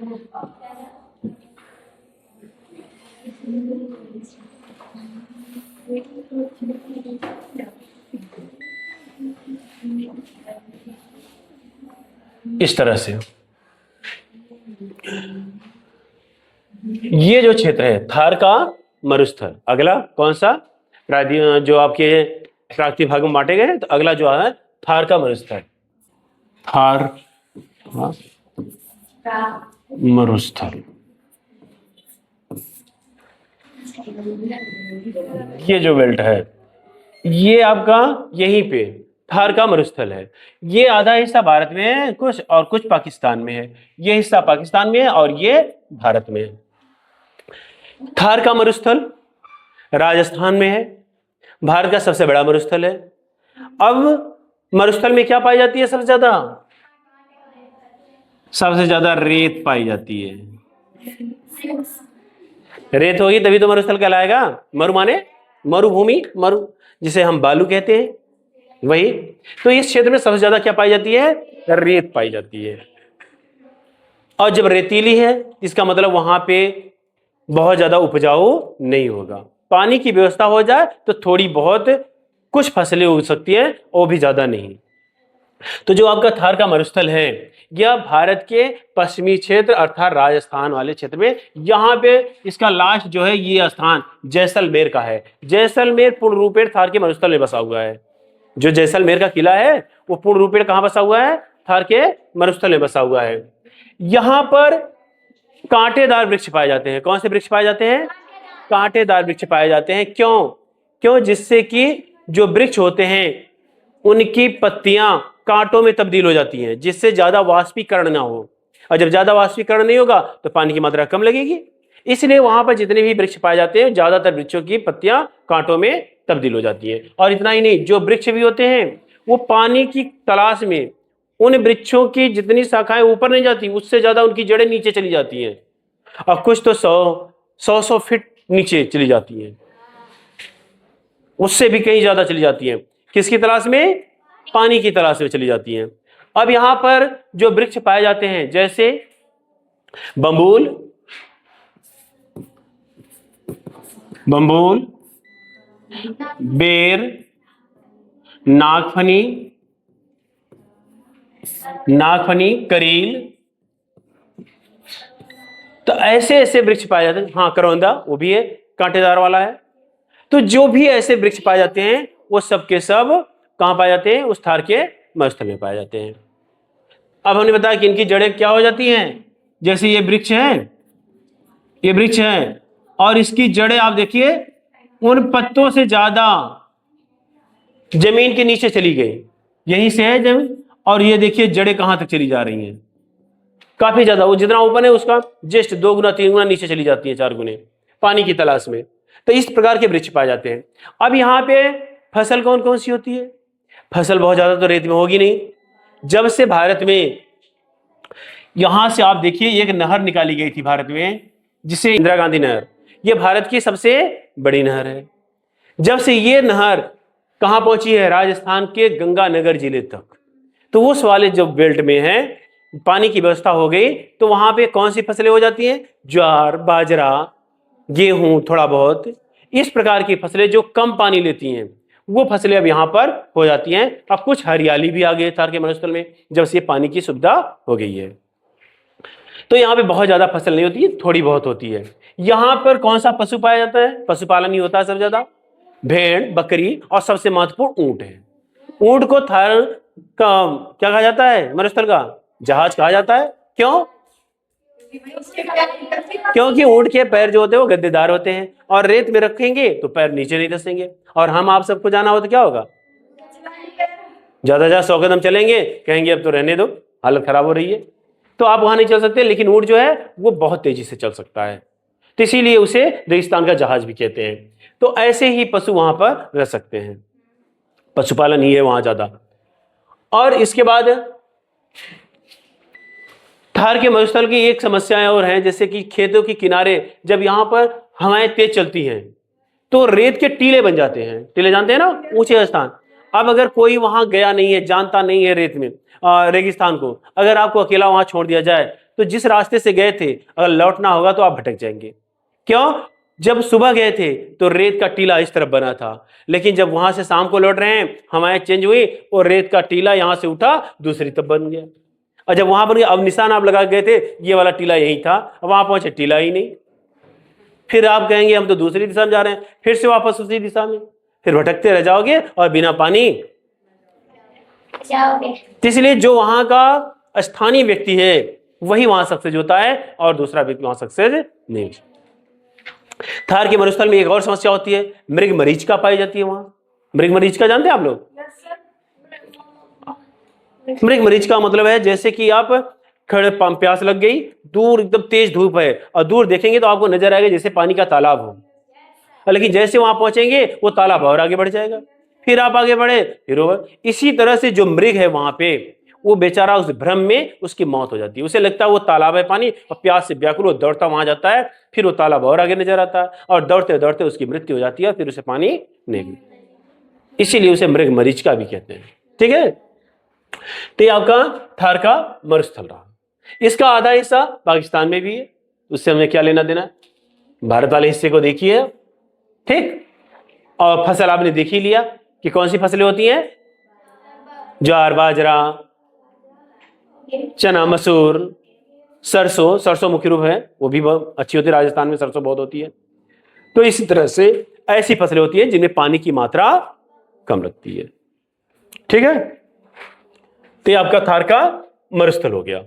इस तरह से ये जो क्षेत्र है थार का मरुस्थल। अगला कौन सा जो आपके प्राकृतिक भाग में बांटे गए हैं, तो अगला जो है थार का मरुस्थल। थार मरुस्थल, ये जो बेल्ट है ये आपका यहीं पे थार का मरुस्थल है। ये आधा हिस्सा भारत में है कुछ, और कुछ पाकिस्तान में है। ये हिस्सा पाकिस्तान में है और ये भारत में है। थार का मरुस्थल राजस्थान में है, भारत का सबसे बड़ा मरुस्थल है। अब मरुस्थल में क्या पाई जाती है सबसे ज्यादा? सबसे ज्यादा रेत पाई जाती है। रेत होगी तभी तो मरुस्थल कहलाएगा। मरु माने मरुभूमि, मरु जिसे हम बालू कहते हैं, वही। तो इस क्षेत्र में सबसे ज्यादा क्या पाई जाती है? रेत पाई जाती है। और जब रेतीली है इसका मतलब वहां पे बहुत ज्यादा उपजाऊ नहीं होगा। पानी की व्यवस्था हो जाए तो थोड़ी बहुत कुछ फसलें उग सकती है, वो भी ज्यादा नहीं। तो जो आपका थार का मरुस्थल है यह भारत के पश्चिमी क्षेत्र अर्थात राजस्थान वाले क्षेत्र में, यहां पे इसका लास्ट जो है ये स्थान जैसलमेर का है। जैसलमेर पूर्ण रूपेण थार के मरुस्थल में बसा हुआ है। जो जैसलमेर का किला है वो पूर्ण रूपेण कहां बसा हुआ है? थार के मरुस्थल में बसा हुआ है। यहां पर कांटेदार वृक्ष पाए जाते हैं। कौन से वृक्ष पाए जाते हैं? कांटेदार वृक्ष पाए जाते हैं। क्यों? जिससे कि जो वृक्ष होते हैं उनकी पत्तियां कांटों में तब्दील हो जाती हैं, जिससे ज्यादा वाष्पीकरण ना हो। और जब ज्यादा वाष्पीकरण नहीं होगा तो पानी की मात्रा कम लगेगी। इसलिए वहां पर जितने भी वृक्ष पाए जाते हैं ज्यादातर वृक्षों की पत्तियां कांटों में तब्दील हो जाती है। और इतना ही नहीं, जो वृक्ष भी होते हैं वो पानी की तलाश में उन वृक्षों की जितनी शाखाएं ऊपर नहीं जाती उससे ज्यादा उनकी जड़ें नीचे चली जाती हैं, और कुछ तो 100 फीट नीचे चली जाती हैं, उससे भी कहीं ज्यादा चली जाती हैं। किसकी तलाश में? पानी की तलाश में चली जाती हैं। अब यहां पर जो वृक्ष पाए जाते हैं जैसे बम्बूल, बेर, नागफनी, करील, तो ऐसे ऐसे वृक्ष पाए जाते हैं। हाँ, करौंदा वो भी है, कांटेदार वाला है। तो जो भी ऐसे वृक्ष पाए जाते हैं वो सब के सब कहां पाए जाते हैं? उस थार के मरुस्थल में पाए जाते हैं। अब हमने बताया कि इनकी जड़ें क्या हो जाती हैं। जैसे ये वृक्ष है, और इसकी जड़ें आप देखिए उन पत्तों से ज्यादा जमीन के नीचे चली गई। यहीं से है जमीन, और ये देखिए जड़ें कहां तक चली जा रही हैं, काफी ज्यादा। वो जितना ऊपर है उसका जस्ट 2 गुना 3 गुना नीचे चली जाती है, 4 गुने, पानी की तलाश में। तो इस प्रकार के वृक्ष पाए जाते हैं। अब यहां पे फसल कौन कौन सी होती है? फसल बहुत ज्यादा तो रेत में होगी नहीं। जब से भारत में यहां से आप देखिए एक नहर निकाली गई थी भारत में, जिसे इंदिरा गांधी नहर, यह भारत की सबसे बड़ी नहर है। जब से ये नहर कहां पहुंची है? राजस्थान के गंगानगर जिले तक। तो उस वाले जो बेल्ट में है पानी की व्यवस्था हो गई, तो वहां पे कौन सी फसलें हो जाती हैं? ज्वार, बाजरा, गेहूं, थोड़ा बहुत इस प्रकार की फसलें जो कम पानी लेती हैं वो फसलें अब यहां पर हो जाती हैं। अब कुछ हरियाली भी आ गई थार के मरुस्थल में जब से पानी की सुविधा हो गई है। तो यहां पे बहुत ज्यादा फसल नहीं होती है, थोड़ी बहुत होती है। यहां पर कौन सा पशु पाया जाता है? पशुपालन ही होता है सबसे ज्यादा। भेड़, बकरी और सबसे महत्वपूर्ण ऊंट है। ऊंट को थार का क्या कहा जाता है? मरुस्थल का जहाज कहा जाता है। क्यों? क्योंकि ऊंट के पैर जो होते हैं वो गद्देदार होते हैं, और रेत में रखेंगे तो पैर नीचे नहीं धंसेंगे। और हम आप सबको जाना हो तो क्या होगा? ज्यादा 100 कदम चलेंगे, कहेंगे अब तो रहने दो, हालत खराब हो रही है, तो आप वहां नहीं चल सकते। लेकिन ऊंट जो है वो बहुत तेजी से चल सकता है, तो इसीलिए उसे रेगिस्तान का जहाज भी कहते हैं। तो ऐसे ही पशु वहां पर रह सकते हैं, पशुपालन ही है वहां ज्यादा। और इसके बाद थार के मरुस्थल की एक समस्याएं और हैं, जैसे कि खेतों के किनारे जब यहां पर हवाएं तेज चलती हैं तो रेत के टीले बन जाते हैं। टीले जानते हैं ना, ऊंचे स्थान। अब अगर कोई वहां गया नहीं है, जानता नहीं है रेत में रेगिस्तान को, अगर आपको अकेला वहां छोड़ दिया जाए तो जिस रास्ते से गए थे अगर लौटना होगा तो आप भटक जाएंगे। क्यों? जब सुबह गए थे तो रेत का टीला इस तरफ बना था, लेकिन जब वहां से शाम को लौट रहे हैं हवाएं चेंज हुई और रेत का टीला यहां से उठा दूसरी तरफ बन गया। और जब वहां बन गया अब निशान आप लगा गए थे ये वाला टीला यही था, अब वहां पहुंचे टीला ही नहीं। फिर आप कहेंगे हम तो दूसरी दिशा में जा रहे हैं, फिर से वापस उसी दिशा में, फिर भटकते रह जाओगे और बिना पानी जाओगे। इसलिए जो वहां का स्थानीय व्यक्ति है वही वहां सक्सेस होता है और दूसरा व्यक्ति वहां सक्सेस नहीं। थार के मरुस्थल में एक और समस्या होती है, मृग मरीचिका पाई जाती है वहां। मृग मरीचिका जानते हैं आप लोग? मृग मरीचिका मतलब है जैसे कि आप खड़े प्यास लग गई, दूर एकदम तेज धूप है और दूर देखेंगे तो आपको नजर आएगा जैसे पानी का तालाब हो, लेकिन जैसे वहां पहुंचेंगे वो तालाब और आगे बढ़ जाएगा, फिर आप आगे बढ़े फिर होगा। इसी तरह से जो मृग है वहां पे वो बेचारा उस भ्रम में उसकी मौत हो जाती है। उसे लगता है वो तालाब है पानी और प्यास से व्याकुल वो दौड़ता वहां जाता है, फिर वो तालाब और आगे नजर आता है और दौड़ते दौड़ते उसकी मृत्यु हो जाती है, फिर उसे पानी नहीं मिलता। इसीलिए उसे मृग मरीचिका भी कहते हैं। ठीक है, तो ये आपका थार का मरुस्थल रहा। इसका आधा हिस्सा पाकिस्तान में भी है, उससे हमें क्या लेना देना? भारत वाले हिस्से को देखिए। ठीक, और फसल आपने देख ही लिया कि कौन सी फसलें होती हैं, ज्वार बाजरा चना मसूर सरसों। सरसों मुख्य रूप है, वो भी बहुत अच्छी होती है, राजस्थान में सरसों बहुत होती है। तो इसी तरह से ऐसी फसलें होती हैं जिनमें पानी की मात्रा कम लगती है। ठीक है, तो ये आपका थार का मरुस्थल हो गया।